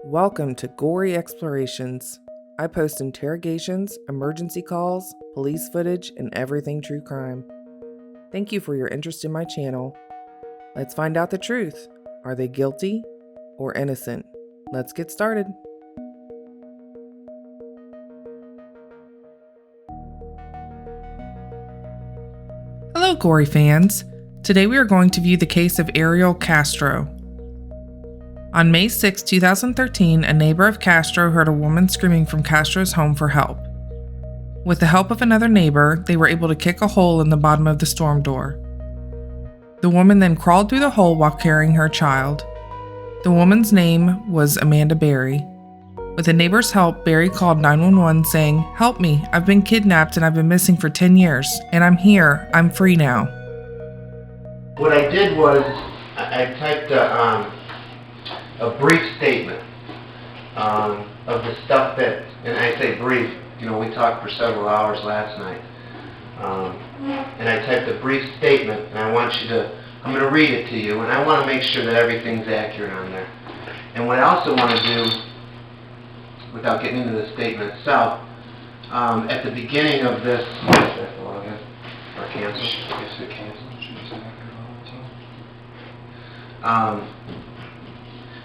Welcome to Gory Explorations. I post interrogations, emergency calls, police footage, and everything true crime. Thank you for your interest in my channel. Let's find out the truth. Are they guilty or innocent? Let's get started. Hello, Gory fans. Today we are going to view the case of Ariel Castro. On May 6, 2013, a neighbor of Castro heard a woman screaming from Castro's home for help. With the help of another neighbor, they were able to kick a hole in the bottom of the storm door. The woman then crawled through the hole while carrying her child. The woman's name was Amanda Berry. With the neighbor's help, Berry called 911 saying, "Help me, I've been kidnapped and I've been missing for 10 years, and I'm here, I'm free now." What I did was, I typed a brief statement of the stuff that, and I say brief, we talked for several hours last night. And I typed a brief statement, and I'm going to read it to you, and I want to make sure that everything's accurate on there. And what I also want to do, without getting into the statement itself, at the beginning of this, or cancel? Yes, it cancel.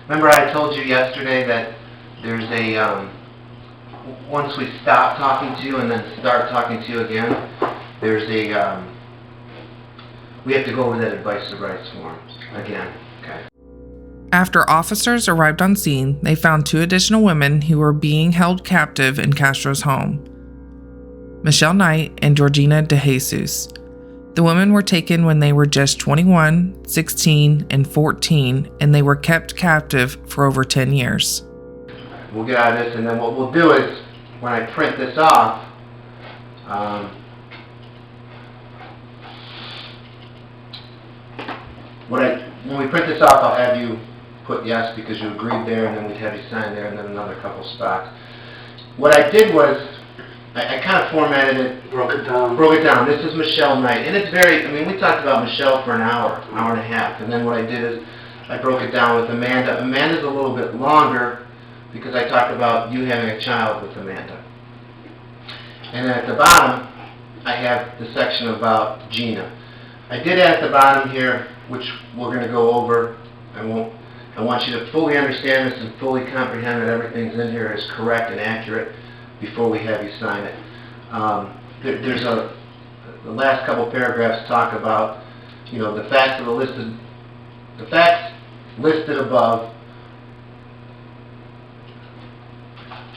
Remember I told you yesterday that there's once we stop talking to you and then start talking to you again, there's we have to go over that advice of rights form again, okay? After officers arrived on scene, they found two additional women who were being held captive in Castro's home: Michelle Knight and Georgina DeJesus. The women were taken when they were just 21, 16, and 14, and they were kept captive for over 10 years. We'll get out of this, and then what we'll do is, when I print this off, when we print this off, I'll have you put yes because you agreed there, and then we'd have you sign there, and then another couple spots. What I did was, I kind of formatted it. Broke it down. This is Michelle Knight. And it's we talked about Michelle for an hour and a half. And then what I did is I broke it down with Amanda. Amanda's a little bit longer because I talked about you having a child with Amanda. And then at the bottom, I have the section about Gina. I did add at the bottom here, which we're going to go over. I want you to fully understand this and fully comprehend that everything's in here is correct and accurate before we have you sign it. The last couple paragraphs talk about, the facts listed above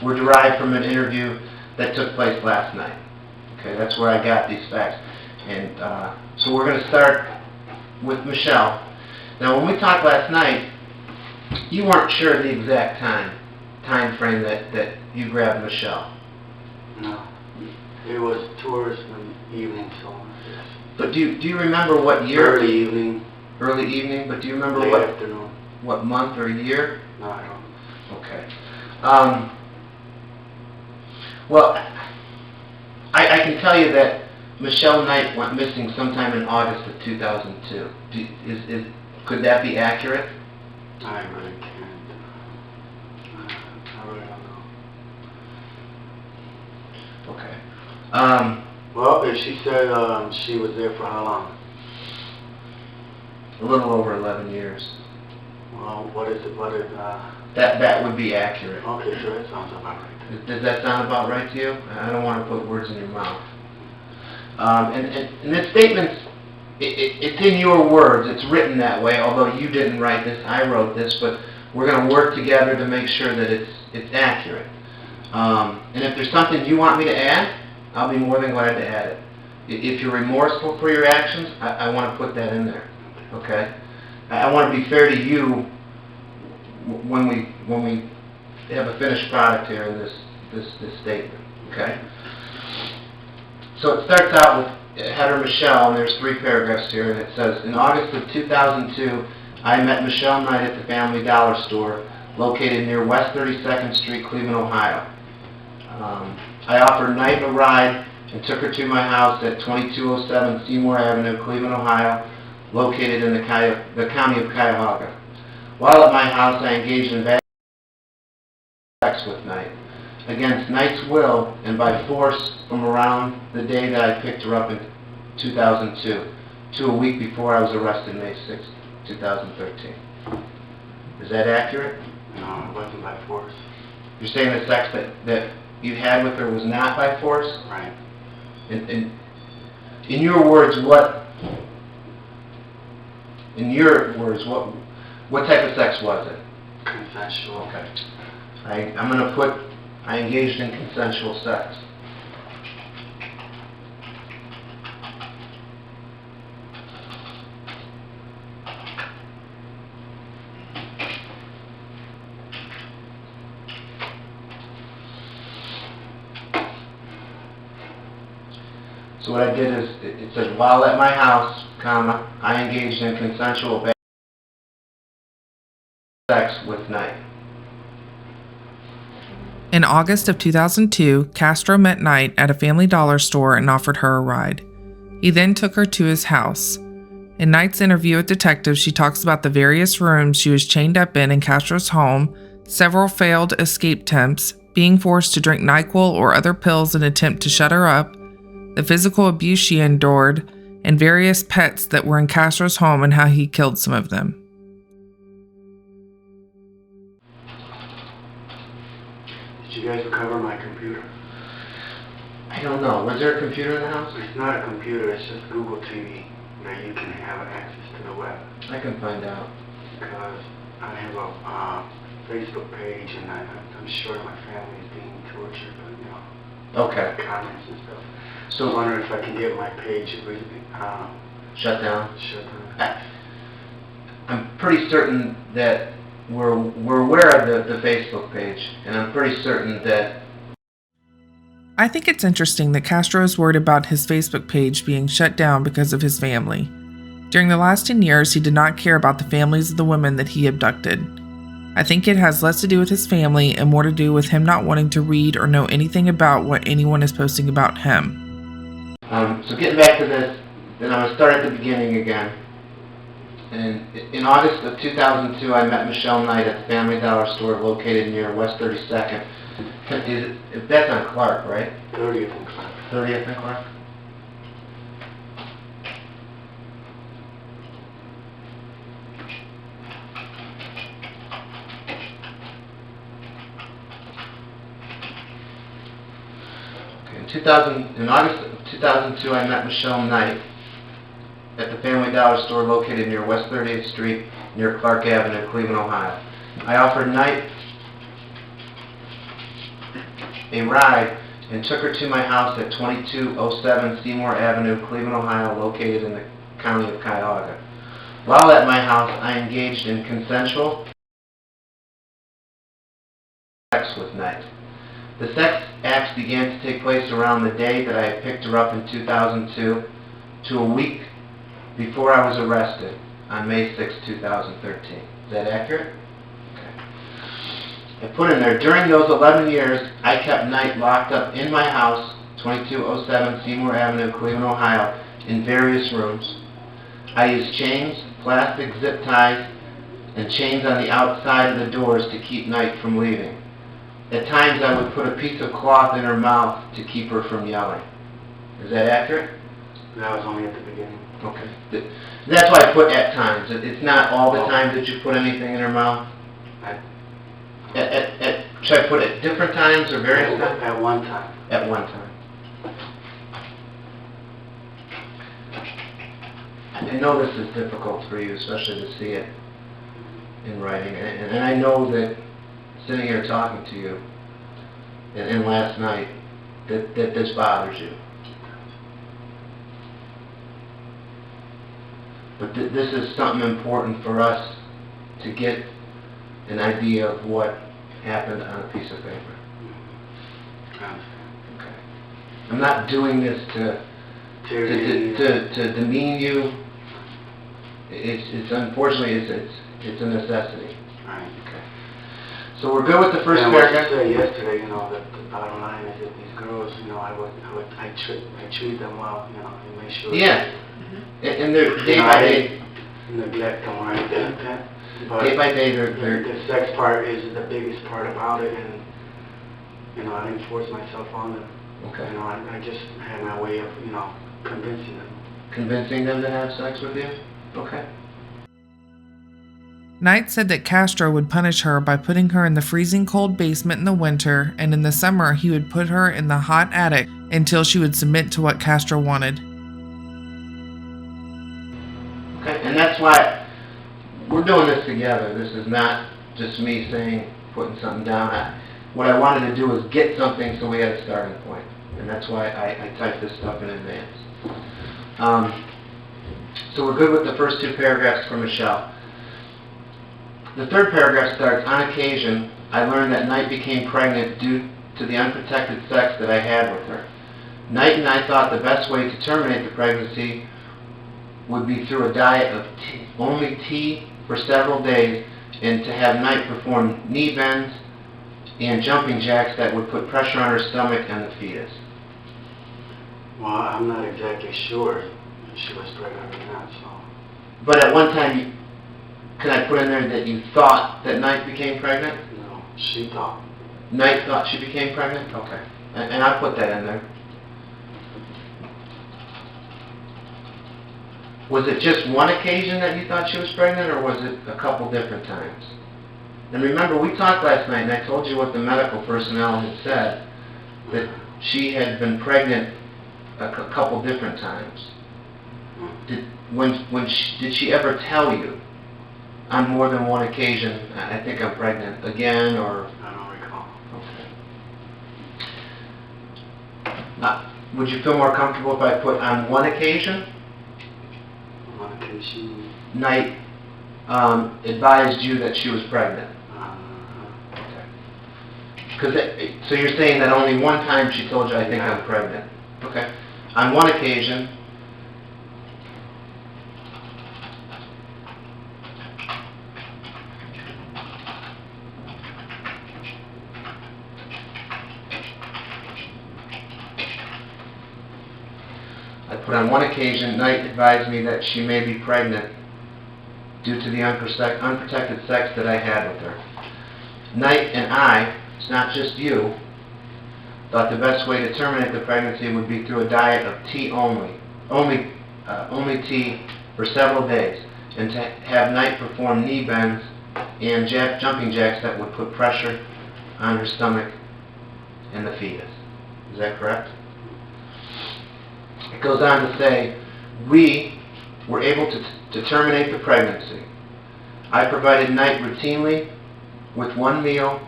were derived from an interview that took place last night. Okay, that's where I got these facts. And so we're going to start with Michelle. Now, when we talked last night, you weren't sure of the exact time frame that you grabbed Michelle. No, it was towards the evening, so yes. But do you remember what year? Early evening. Early evening, but do you remember Late afternoon. What month or year? No, I don't. Okay. Well, I can tell you that Michelle Knight went missing sometime in August of 2002. Could that be accurate? I really can't. I really don't know. Okay. Well, if she said she was there for how long? A little over 11 years. Well, what is That would be accurate. Okay, sure, that sounds about right. Does that sound about right to you? I don't want to put words in your mouth. And this statement's, it's in your words. It's written that way, although you didn't write this. I wrote this, but we're going to work together to make sure that it's accurate. And if there's something you want me to add, I'll be more than glad to add it. If you're remorseful for your actions, I want to put that in there. Okay? I want to be fair to you when we have a finished product here in this statement. Okay? So it starts out with header Michelle, and there's 3 paragraphs here, and it says, in August of 2002, I met Michelle Knight at the Family Dollar Store located near West 32nd Street, Cleveland, Ohio. I offered Knight a ride and took her to my house at 2207 Seymour Avenue, Cleveland, Ohio, located in the county of Cuyahoga. While at my house, I engaged in sex with Knight against Knight's will and by force from around the day that I picked her up in 2002 to a week before I was arrested May 6, 2013. Is that accurate? No, it wasn't by force. You're saying the sex that you had with her was not by force? Right. In your words, what type of sex was it? Consensual. Okay. I'm going to put, I engaged in consensual sex. So what I did is, it says, while at my house, comma, I engaged in consensual sex with Knight. In August of 2002, Castro met Knight at a Family Dollar store and offered her a ride. He then took her to his house. In Knight's interview with detectives, she talks about the various rooms she was chained up in Castro's home, several failed escape attempts, being forced to drink NyQuil or other pills in an attempt to shut her up, the physical abuse she endured, and various pets that were in Castro's home and how he killed some of them. Did you guys recover my computer? I don't know. Was there a computer in the house? It's not a computer, it's just Google TV that you can have access to the web. I can find out. Because I have a Facebook page and I'm sure my family is being tortured, but Okay. comments and stuff. So I wonder if I can get my page shut down. shut down. I'm pretty certain that we're aware of the Facebook page, and I'm pretty certain that. I think it's interesting that Castro is worried about his Facebook page being shut down because of his family. During the last 10 years, he did not care about the families of the women that he abducted. I think it has less to do with his family and more to do with him not wanting to read or know anything about what anyone is posting about him. So getting back to this, then I'm going to start at the beginning again. And in August of 2002, I met Michelle Knight at the Family Dollar store located near West 32nd. That's on Clark, right? 30th and Clark. 30th and Clark? In August of 2002, I met Michelle Knight at the Family Dollar store located near West 30th Street, near Clark Avenue, Cleveland, Ohio. I offered Knight a ride and took her to my house at 2207 Seymour Avenue, Cleveland, Ohio, located in the county of Cuyahoga. While at my house, I engaged in consensual sex with Knight. The sex acts began to take place around the day that I had picked her up in 2002 to a week before I was arrested on May 6, 2013. Is that accurate? Okay. I put in there, during those 11 years, I kept Knight locked up in my house, 2207 Seymour Avenue, Cleveland, Ohio, in various rooms. I used chains, plastic zip ties, and chains on the outside of the doors to keep Knight from leaving. At times I would put a piece of cloth in her mouth to keep her from yelling. Is that accurate? That was only at the beginning. Okay. That's why I put at times. It's not all the times that you put anything in her mouth? Should I put at different times or various times? At one time. At one time. I know this is difficult for you, especially to see it in writing. And I know that sitting here talking to you, and last night, that this bothers you. But this is something important for us to get an idea of what happened on a piece of paper. Okay. I'm not doing this to demean you. It's unfortunately it's a necessity. Right. Okay. So we're good with the first paragraph. paragraph. I said yesterday, that the bottom line is that these girls, I treat them well, and make sure. Yeah. And they're day by day. Neglect them or anything like that. But day by day, the sex part is the biggest part about it, and I didn't force myself on them. Okay. I just had my way of convincing them. Convincing them to have sex with you? Okay. Knight said that Castro would punish her by putting her in the freezing cold basement in the winter, and in the summer he would put her in the hot attic until she would submit to what Castro wanted. Okay, and that's why we're doing this together. This is not just me saying, putting something down. What I wanted to do was get something so we had a starting point. And that's why I typed this stuff in advance. So we're good with the first two paragraphs for Michelle. The third paragraph starts, on occasion, I learned that Knight became pregnant due to the unprotected sex that I had with her. Knight and I thought the best way to terminate the pregnancy would be through a diet of only tea for several days, and to have Knight perform knee bends and jumping jacks that would put pressure on her stomach and the fetus. Well, I'm not exactly sure if she was pregnant or not, so. But at one time, can I put in there that you thought that Knight became pregnant? No, she thought. Knight thought she became pregnant? Okay. And I put that in there. Was it just one occasion that you thought she was pregnant, or was it a couple different times? And remember, we talked last night, and I told you what the medical personnel had said, that she had been pregnant a couple different times. Did she ever tell you on more than one occasion, I think I'm pregnant again, or? I don't recall. Okay. Would you feel more comfortable if I put on one occasion? On one occasion? Knight advised you that she was pregnant. Okay. So you're saying that only one time she told you, I think I'm pregnant. Okay. On one occasion, Knight advised me that she may be pregnant due to the unprotected sex that I had with her. Knight and I, it's not just you, thought the best way to terminate the pregnancy would be through a diet of tea only tea for several days, and to have Knight perform knee bends and jumping jacks that would put pressure on her stomach and the fetus. Is that correct? It goes on to say, we were able to terminate the pregnancy. I provided Knight routinely with one meal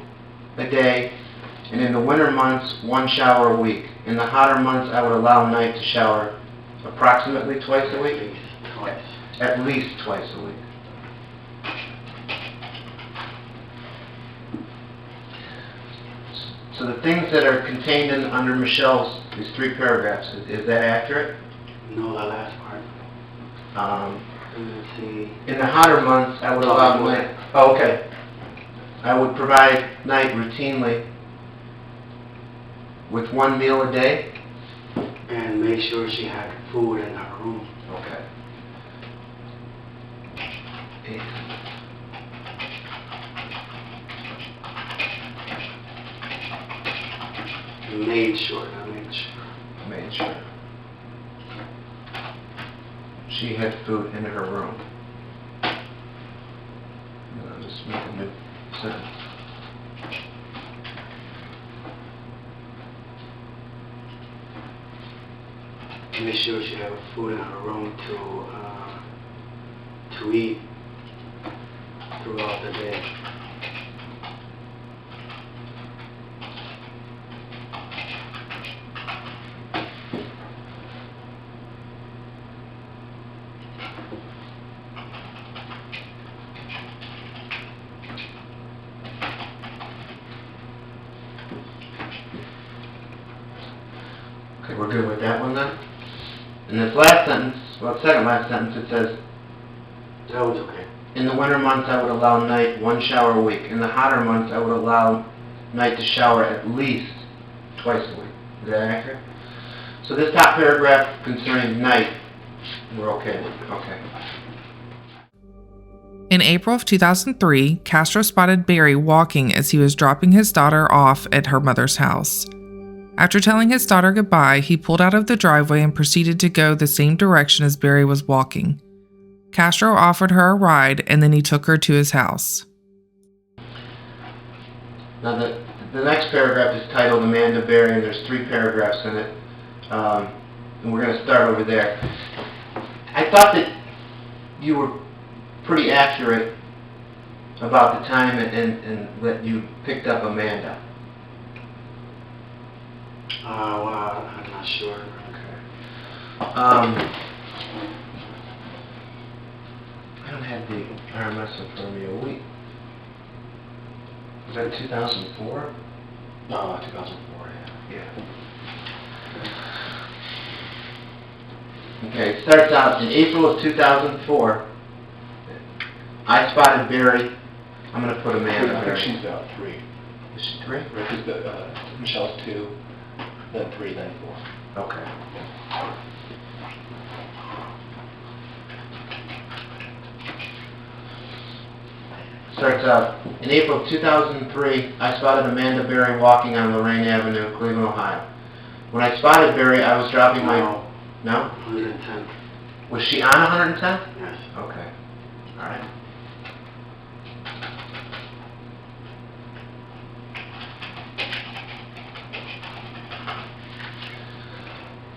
a day, and in the winter months, one shower a week. In the hotter months, I would allow Knight to shower approximately twice a week? At least twice a week. So the things that are contained under Michelle's, these three paragraphs, is that accurate? No, the last part. Let's see. In the hotter months, I would allow Knight. Oh, okay. I would provide Knight routinely with one meal a day. And make sure she had food in her room. Okay. Made sure, not made sure. Made sure. She had food in her room. I'll just make a new sentence. Make sure she had food in her room to eat throughout the day. Okay, we're good with that one then? In this last sentence, well, second last sentence, it says, That was okay. in the winter months I would allow Knight one shower a week. In the hotter months I would allow Knight to shower at least twice a week. Is that accurate? So this top paragraph concerning Knight, we're okay with it. Okay. In April of 2003, Castro spotted Barry walking as he was dropping his daughter off at her mother's house. After telling his daughter goodbye, he pulled out of the driveway and proceeded to go the same direction as Barry was walking. Castro offered her a ride, and then he took her to his house. Now the next paragraph is titled Amanda Barry, and there's 3 paragraphs in it, and we're going to start over there. I thought that you were pretty accurate about the time and that you picked up Amanda. Well, I'm not sure. Okay. I don't have the RMS in front of me. A week. Was that 2004? No, 2004, Yeah. Okay, it starts out in April of 2004. I spotted Barry. I'm going to put Amanda. I think she's about 3. Is she 3? Right, because Michelle's 2, then 3, then 4. Okay. Starts out, in April of 2003, I spotted Amanda Barry walking on Lorraine Avenue, Cleveland, Ohio. When I spotted Barry, I was dropping my... No? 110th. Was she on 110th? Yes. Okay. All right.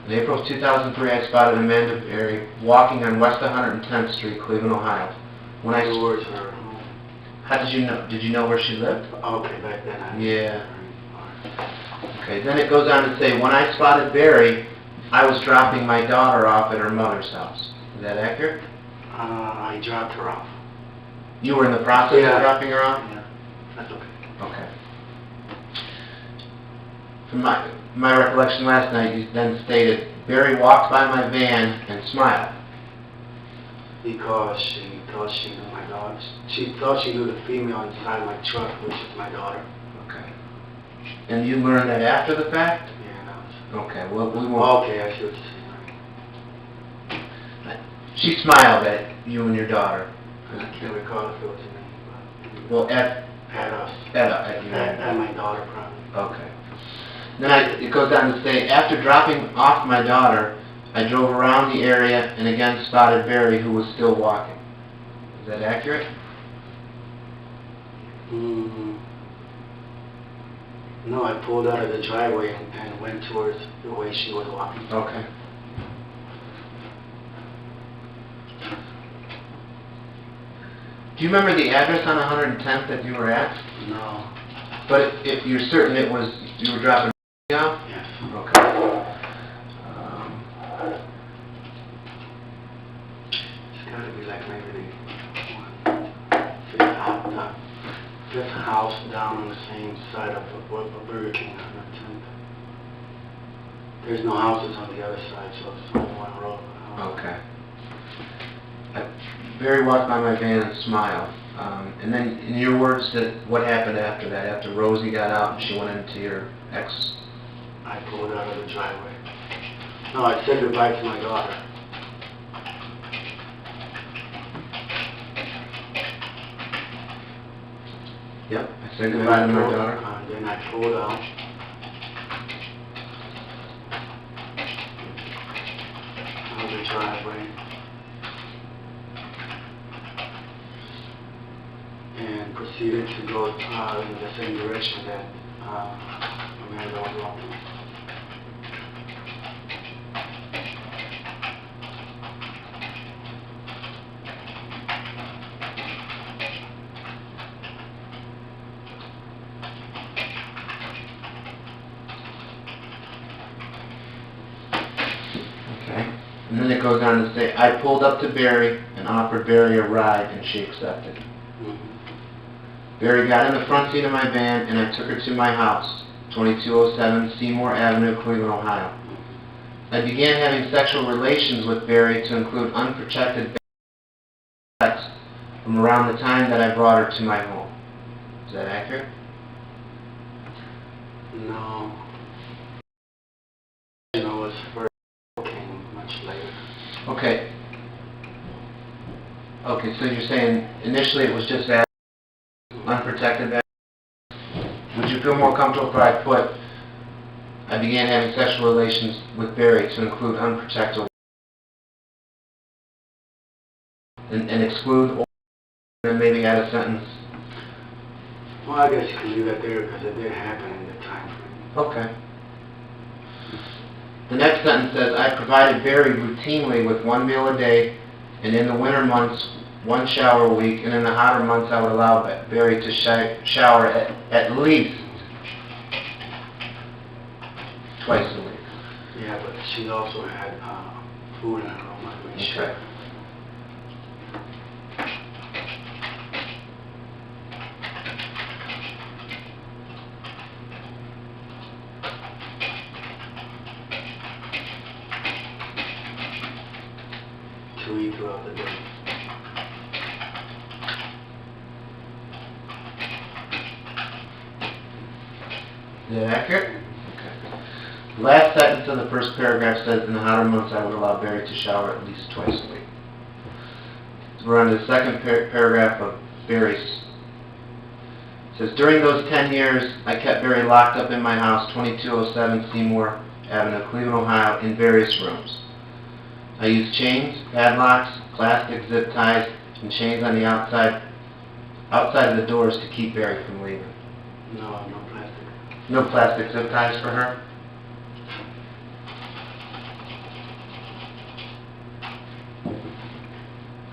In April of 2003, I spotted Amanda Barry walking on West 110th Street, Cleveland, Ohio. When I Towards her home. How did you know? Did you know where she lived? Okay, back then I... Yeah. Okay, then it goes on to say, when I spotted Barry, I was dropping my daughter off at her mother's house. Is that accurate? I dropped her off. You were in the process of dropping her off? Yeah, that's okay. Okay. From my recollection last night, you then stated, Barry walked by my van and smiled. Because she thought she knew my daughter. She thought she knew the female inside my truck, which is my daughter. Okay. And you learned that after the fact? Yeah, that was... Okay, well, we won't... Okay, I see what you're saying. She smiled at you and your daughter. I can't recall if it was me. Well, at At us. you. At my daughter, probably. Okay. Then it goes on to say, after dropping off my daughter, I drove around the area and again spotted Barry, who was still walking. Is that accurate? No, I pulled out of the driveway and went towards the way she was walking. Okay. Do you remember the address on 110th that you were at? No. But if you're certain it was, you were dropping off? Yes. Okay. It's got to be like maybe the fifth house down on the same side of a Burger King on the 10th. There's no houses on the other side, so it's only one road. Okay. Barry walked by my van and smiled. And then, in your words, what happened after that? After Rosie got out and she went into your ex? I pulled out of the driveway. No, I said goodbye to my daughter. Yep, I said goodbye to my daughter. Then I pulled out. Out of the driveway. And proceeded to go in the same direction that Amanda was walking. Okay. And then it goes on to say, I pulled up to Barry and offered Barry a ride, and she accepted. Barry got in the front seat of my van, and I took her to my house, 2207 Seymour Avenue, Cleveland, Ohio. I began having sexual relations with Barry to include unprotected sex from around the time that I brought her to my home. Is that accurate? No. You know, it was first came much later. Okay. Okay, so you're saying initially it was just that unprotected that? Would you feel more comfortable if I put, I began having sexual relations with Barry to include unprotected and exclude, or and maybe add a sentence? Well, I guess you can leave that there because it did happen in the time frame. Okay. The next sentence says, I provided Barry routinely with 1 meal a day, and in the winter months, 1 shower a week, and in the hotter months, I would allow Barry to shower at least twice a week. Yeah, but she also had food in her room. I mean, Okay. to eat throughout the day. Is that accurate? Okay. The last sentence of the first paragraph says, in the hotter months, I would allow Barry to shower at least twice a week. So we're on to the second paragraph of Barry's. It says, during those 10 years, I kept Barry locked up in my house, 2207 Seymour Avenue, Cleveland, Ohio, in various rooms. I used chains, padlocks, plastic zip ties, and chains on the outside of the doors to keep Barry from leaving. No, no plastic. No plastic zip ties for her?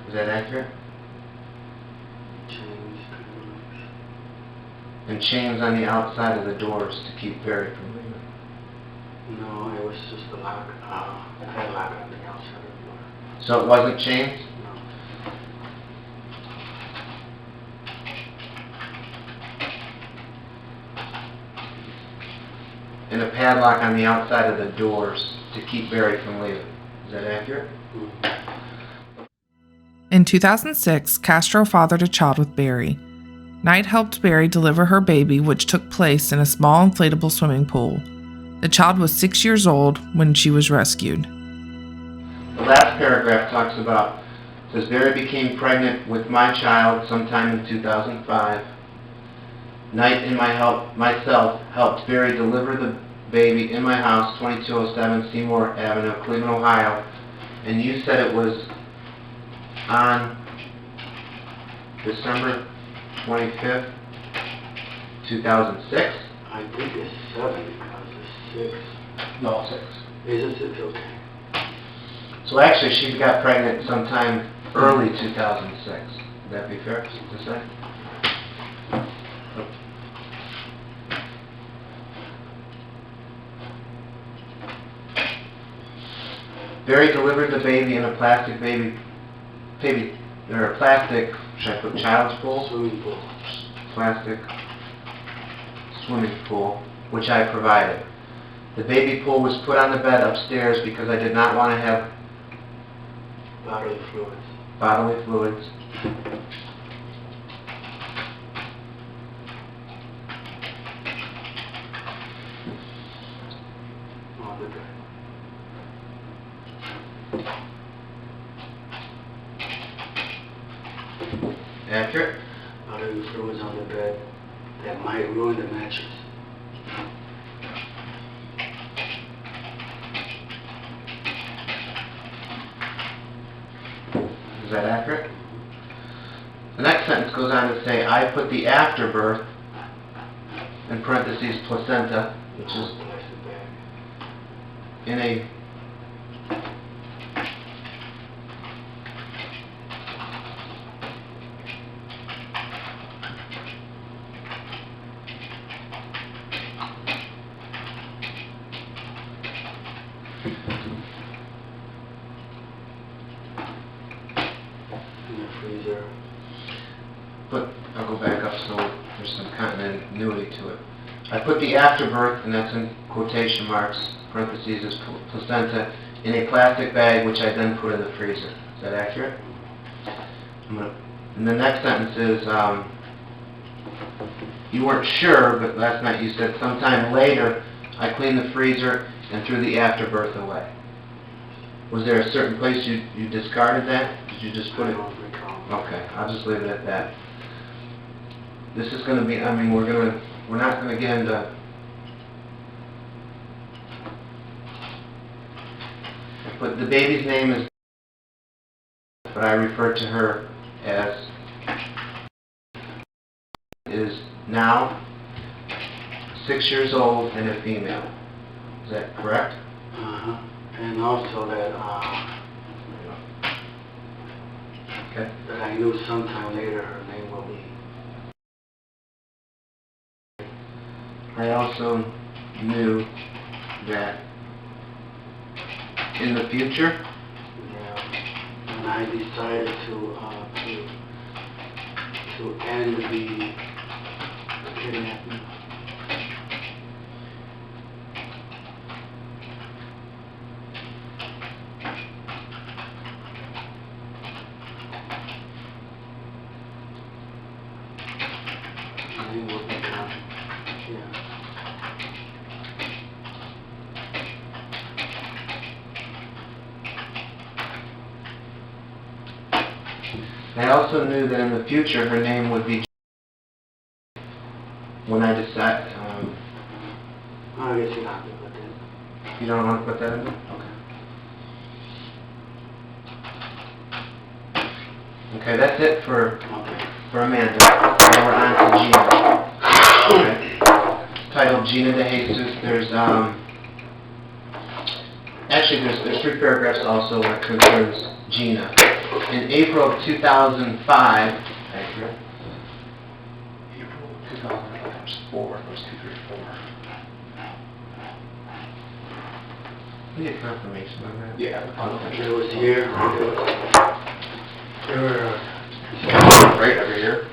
Is that accurate? Chains, padlocks. And chains on the outside of the doors to keep Barry from leaving. No, it was just a lock, padlock on the outside of the door. So it wasn't chains? No. And a padlock on the outside of the doors to keep Barry from leaving. Is that accurate? Mm-hmm. In 2006, Castro fathered a child with Barry. Knight helped Barry deliver her baby, which took place in a small inflatable swimming pool. The child was 6 years old when she was rescued. The last paragraph talks about, says Barry became pregnant with my child sometime in 2005. Knight and myself helped Barry deliver the baby in my house, 2207 Seymour Avenue, Cleveland, Ohio. And you said it was on December 25th, 2006? I think it's 7 because it's 6. No, 6. Is it 6? Okay. So actually she got pregnant sometime early 2006. Would that be fair to say? Barry delivered the baby in a plastic should I put child's pool? Swimming pool. Plastic swimming pool, which I provided. The baby pool was put on the bed upstairs because I did not want to have bodily fluids. On the bed. Accurate? Bodily fluids on the bed that might ruin the mattress. Is that accurate? The next sentence goes on to say, I put the afterbirth, in parentheses, placenta, which is Plastic bag. in a In the freezer. But I'll go back up so there's some continuity to it. I put the afterbirth, and that's in quotation marks, parentheses, as placenta, in a plastic bag, which I then put in the freezer. Is that accurate? And the next sentence is, you weren't sure, but last night you said sometime later I cleaned the freezer and threw the afterbirth away. Was there a certain place you discarded that? Did you just put I it? don't recall. Okay, I'll just leave it at that. This is going to be, I mean, we're not going to get into... But the baby's name is... But I refer to her as... is now 6 years old and a female. Is that correct? Uh-huh. And also that, Okay. that I knew sometime later her name will be. I also knew that in the future, Yeah. And I decided to end the kidnapping. I also knew that in the future her name would be when I decide. I guess you have to put that. You don't want to put that in there? Okay. Okay, that's it for Amanda. Now we're on to Gina. Okay. Titled Gina de Jesus. There's actually there's 3 paragraphs also that concerns Gina. In April of 2005, accurate? April 2005, there's 4, there's 2, 3, 4. We get confirmation on that. Yeah. It was here. They were Right, every year?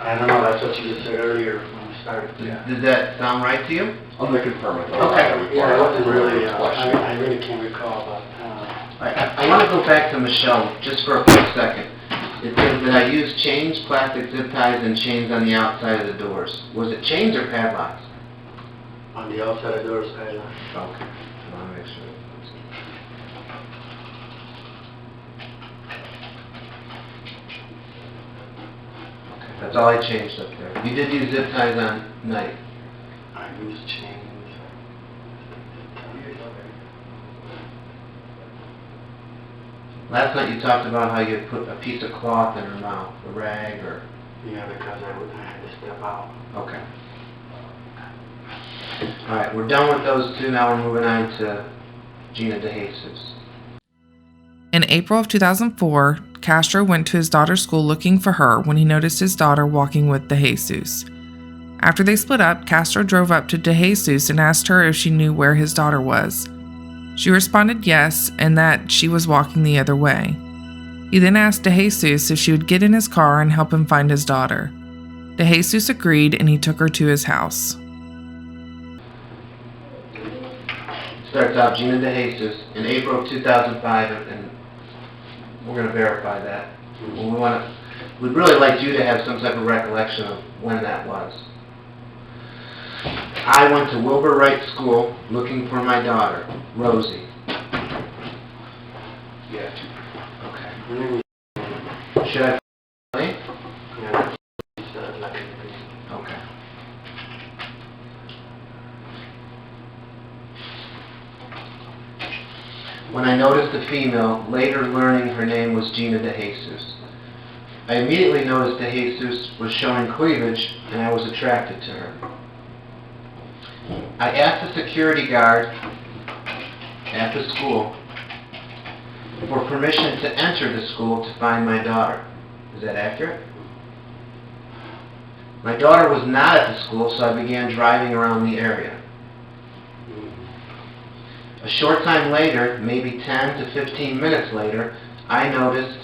I don't know, that's what you just said earlier when we started. Yeah. Does that sound right to you? I'm going to confirm it. Okay. Yeah, it wasn't really, question. I really can't recall, but, I want to go back to Michelle just for a quick second. It says that I used chains, plastic zip ties, and chains on the outside of the doors. Was it chains or padlocks? on the outside of the doors, padlock. Okay. I want to make sure. Okay, that's all I changed up there. You did use zip ties on night. I used chains. Last night you talked about how you put a piece of cloth in her mouth, a rag or... Yeah, because I had to step out. Okay. Alright, we're done with those 2, now we're moving on to Gina de Jesus. In April of 2004, Castro went to his daughter's school looking for her when he noticed his daughter walking with De Jesus. After they split up, Castro drove up to De Jesus and asked her if she knew where his daughter was. She responded yes, and that she was walking the other way. He then asked De Jesus if she would get in his car and help him find his daughter. De Jesus agreed, and he took her to his house. Starts out Gina de Jesus in April of 2005, and we're going to verify that. We'd really like you to have some type of recollection of when that was. I went to Wilbur Wright School looking for my daughter, Rosie. Yeah. Okay. Should I explain? Yeah, Okay. When I noticed the female, later learning her name was Gina de Jesus. I immediately noticed de Jesus was showing cleavage, and I was attracted to her. I asked the security guard at the school for permission to enter the school to find my daughter. Is that accurate? My daughter was not at the school, so I began driving around the area. A short time later, maybe 10 to 15 minutes later, I noticed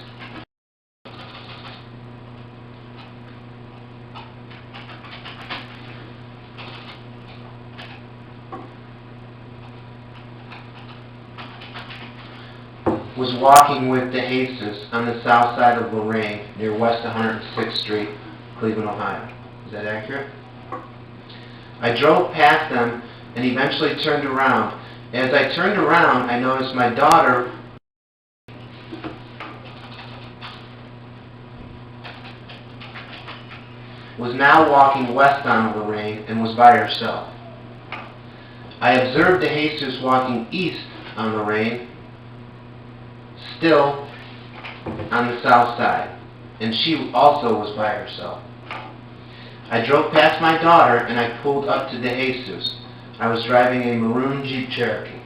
was walking with De Jesus on the south side of Lorraine near West 106th Street, Cleveland, Ohio. Is that accurate? I drove past them and eventually turned around. As I turned around, I noticed my daughter was now walking west on Lorraine and was by herself. I observed DeJesus walking east on Lorraine, still on the south side, and she also was by herself. I drove past my daughter and I pulled up to DeJesus. I was driving a maroon Jeep Cherokee.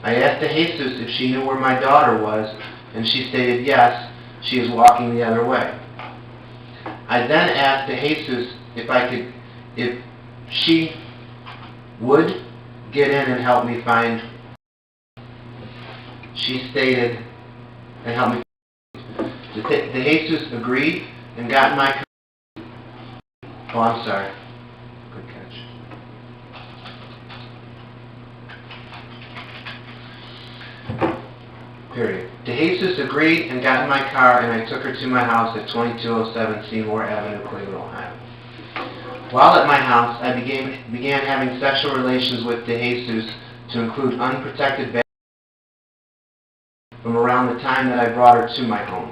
I asked DeJesus if she knew where my daughter was, and she stated yes, she is walking the other way. I then asked DeJesus if she would get in and help me find. She stated, and help me. DeJesus agreed and got in my car. Oh, I'm sorry. Good catch. Period. DeJesus agreed and got in my car, and I took her to my house at 2207 Seymour Avenue, Cleveland, Ohio. While at my house, I began having sexual relations with DeJesus to include unprotected bathing from around the time that I brought her to my home.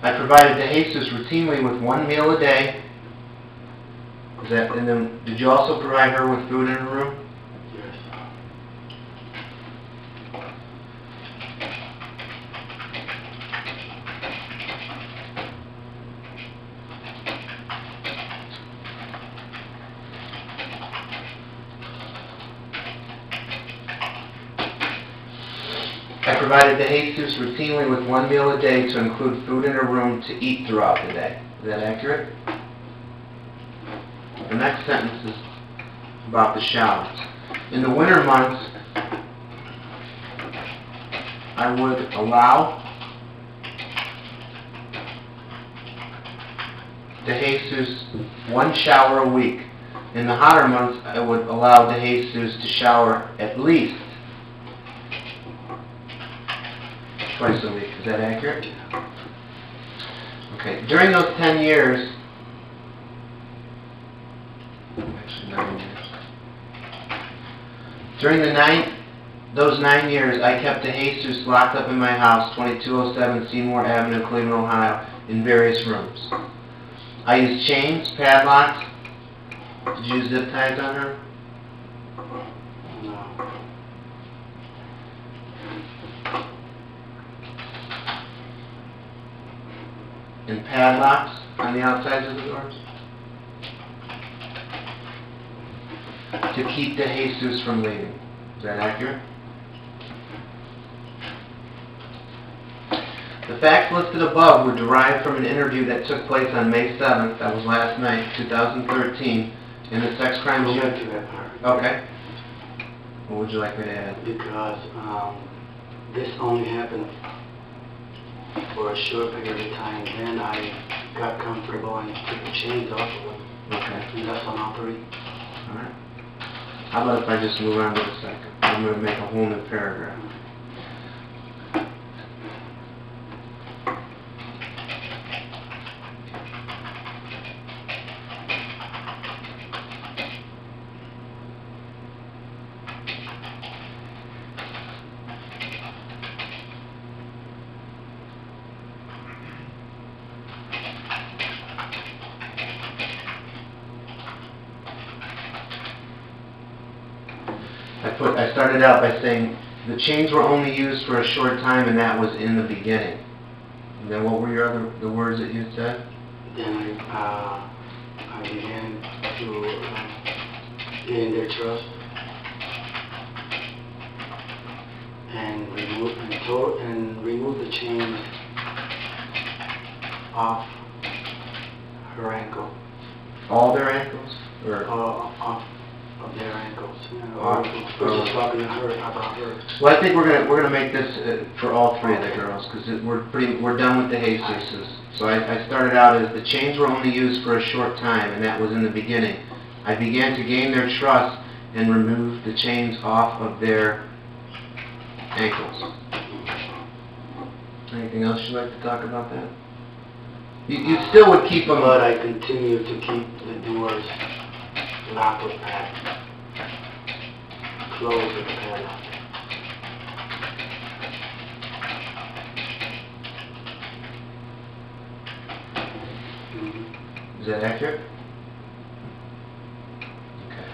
I provided DeJesus routinely with one meal a day. And then, did you also provide her with food in her room? Yes. I provided DeJesus routinely with one meal a day to include food in her room to eat throughout the day. Is that accurate? The next sentence is about the showers. In the winter months, I would allow DeJesus one shower a week. In the hotter months, I would allow DeJesus to shower at least twice a week. Is that accurate? Okay. During those 10 years, actually 9 years. During those 9 years, I kept DeJesus locked up in my house, 2207 Seymour Avenue, Cleveland, Ohio, in various rooms. I used chains, padlocks. Did you use zip ties on her? No. And padlocks on the outsides of the doors? To keep DeJesus from leaving. Is that accurate? The facts listed above were derived from an interview that took place on May 7th, that was last night, 2013, in the sex crime We'll unit. get to that part. Okay. What would you like me to add? Because this only happened for a short period of time. Then I got comfortable and took the chains off of them. Okay. And that's on operate. All right. How about if I just move on to the second? I'm going to make a whole new paragraph. I started out by saying the chains were only used for a short time, and that was in the beginning. And then what were the words that you said? Then I began to gain their trust and remove the chains off her ankle. All their ankles? Or? Off of their ankles. We're just talking to her about her. Well, I think we're gonna make this for all three of the girls, because we're done with the DeJesuses. So I started out as the chains were only used for a short time, and that was in the beginning. I began to gain their trust and remove the chains off of their ankles. Anything else you'd like to talk about that? You still would keep them. But I continue to keep the doors locked with padlock. Closed with a padlock. Mm-hmm. Is that accurate? Okay.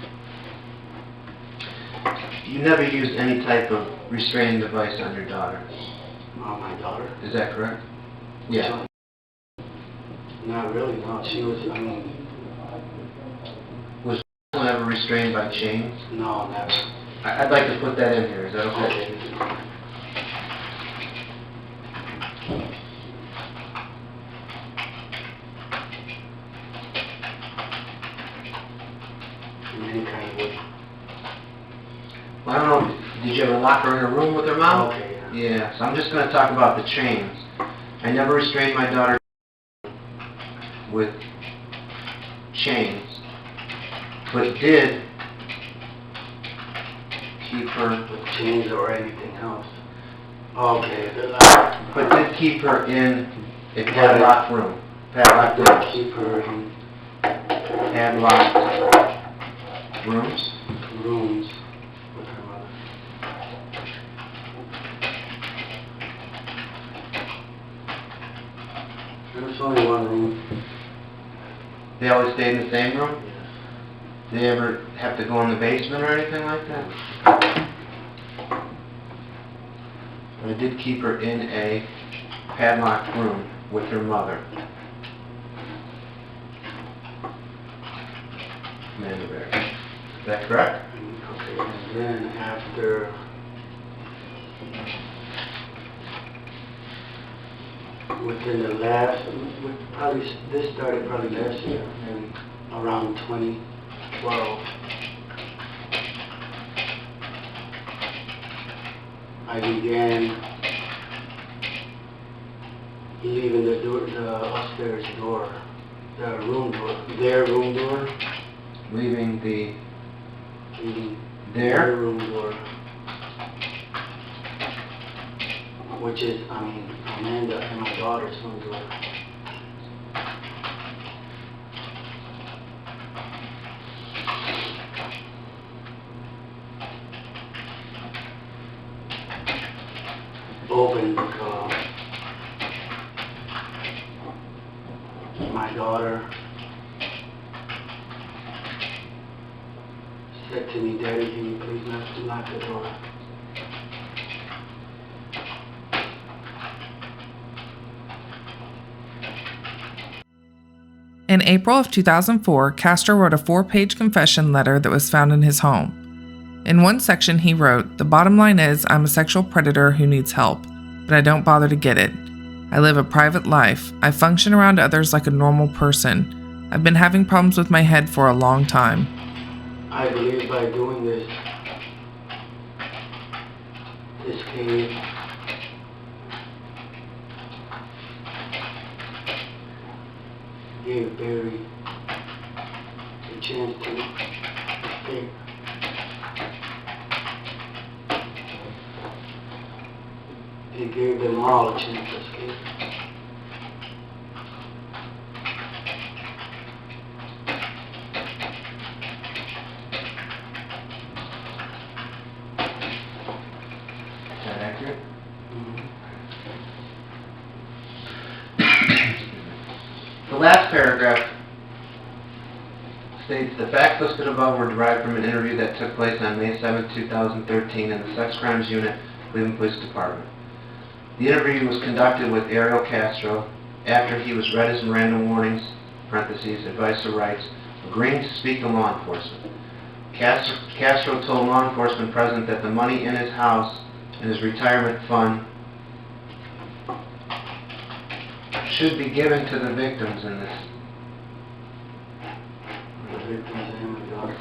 You never used any type of restraining device on your daughter? On my daughter? Is that correct? Yeah. Not really, no. She was, Was someone ever restrained by chains? no, never. I'd like to put that in here. Is that okay? In any kind of way. Well, I don't know. Did you ever lock her in a room with her mom? Okay, yeah. Yeah, so I'm just going to talk about the chains. I never restrained my daughter with chains, but did keep her... With chains or anything else. Okay, But did keep her in a padlocked room. Padlocked rooms. keep her in Padlocked rooms. rooms with her mother. There was only one room. They always stayed in the same room? Yes. Did they ever have to go in the basement or anything like that? I did keep her in a padlocked room with her mother. Amanda Berry. Is that correct? Okay, and then after within the last, this started probably last year, and around 2012, I began leaving the upstairs door, their room door, Leaving leaving their their room door, which is, Amanda and my daughter's room door. Open because my daughter said to me, "Daddy, can you please not lock the door?" In April of 2004, Castro wrote a 4-page confession letter that was found in his home. In one section, he wrote, "The bottom line is, I'm a sexual predator who needs help, but I don't bother to get it. I live a private life. I function around others like a normal person. I've been having problems with my head for a long time. I believe by doing this case gave Barry a chance to escape. He gave them all a chance to escape. Is that accurate? The last paragraph states, "The facts listed above were derived from an interview that took place on May 7, 2013 in the Sex Crimes Unit, Cleveland Police Department. The interview was conducted with Ariel Castro after he was read his Miranda warnings, parentheses, advice or rights, agreeing to speak to law enforcement. Castro told law enforcement present that the money in his house and his retirement fund should be given to the victims in this." The victims and my daughter.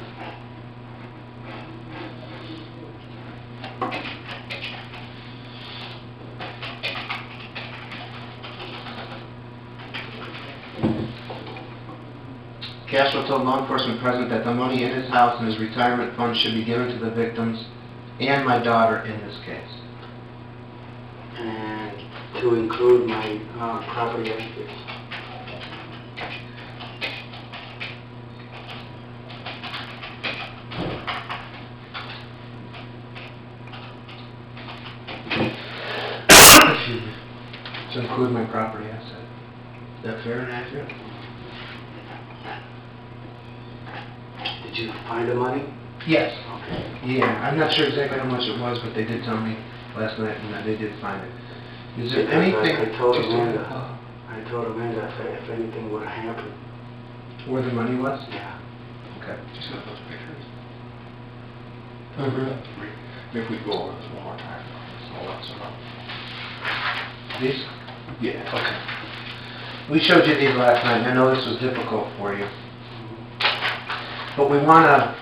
Castro told law enforcement present that the money in his house and his retirement fund should be given to the victims and my daughter in this case. And to include my property assets. Excuse me. To include my property asset. Is that fair and accurate? Did you find the money? Yes. Okay. Yeah, I'm not sure exactly how much it was, but they did tell me last night and they did find it. Is there Because anything... I told Amanda, if anything would have happened. Where the money was? Yeah. Okay. Just gonna put the pictures. Mm-hmm. If we go over this one more time, all that stuff. These? Yeah. Okay. We showed you these last night, and I know this was difficult for you. But we want to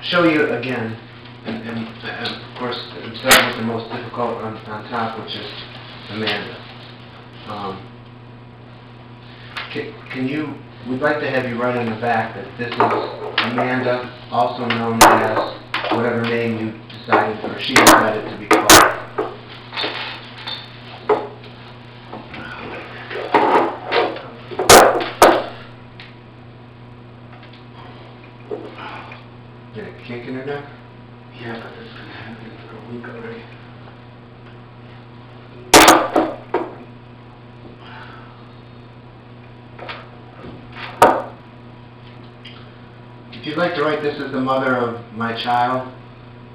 show you again, and of course, start with the most difficult on top, which is Amanda. We'd like to have you write on the back that this is Amanda, also known as whatever name you decided, or she decided to be called. Did it kick in her neck? Yeah, but this has been happening for a week already. If you'd like to write, this is the mother of my child.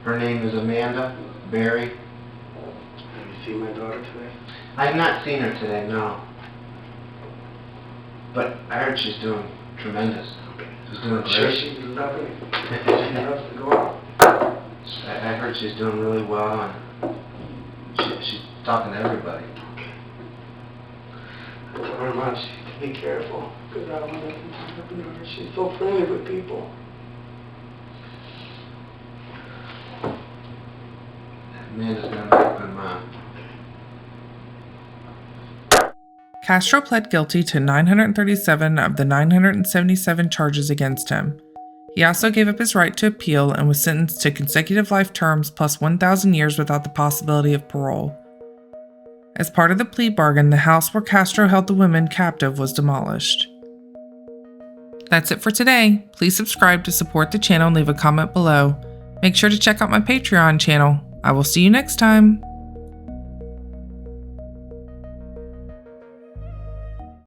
Her name is Amanda Berry. Have you seen my daughter today? I have not seen her today, no. But I heard she's doing tremendous. She's doing I'm great. sure she's loving it. She loves to go out. I heard she's doing really well, and she's talking to everybody. I told her much to be careful, because I don't want anything to happen to her. She's so friendly with people. Amanda's gonna make a good mom. Castro pled guilty to 937 of the 977 charges against him. He also gave up his right to appeal and was sentenced to consecutive life terms plus 1,000 years without the possibility of parole. As part of the plea bargain, the house where Castro held the women captive was demolished. That's it for today. Please subscribe to support the channel and leave a comment below. Make sure to check out my Patreon channel. I will see you next time.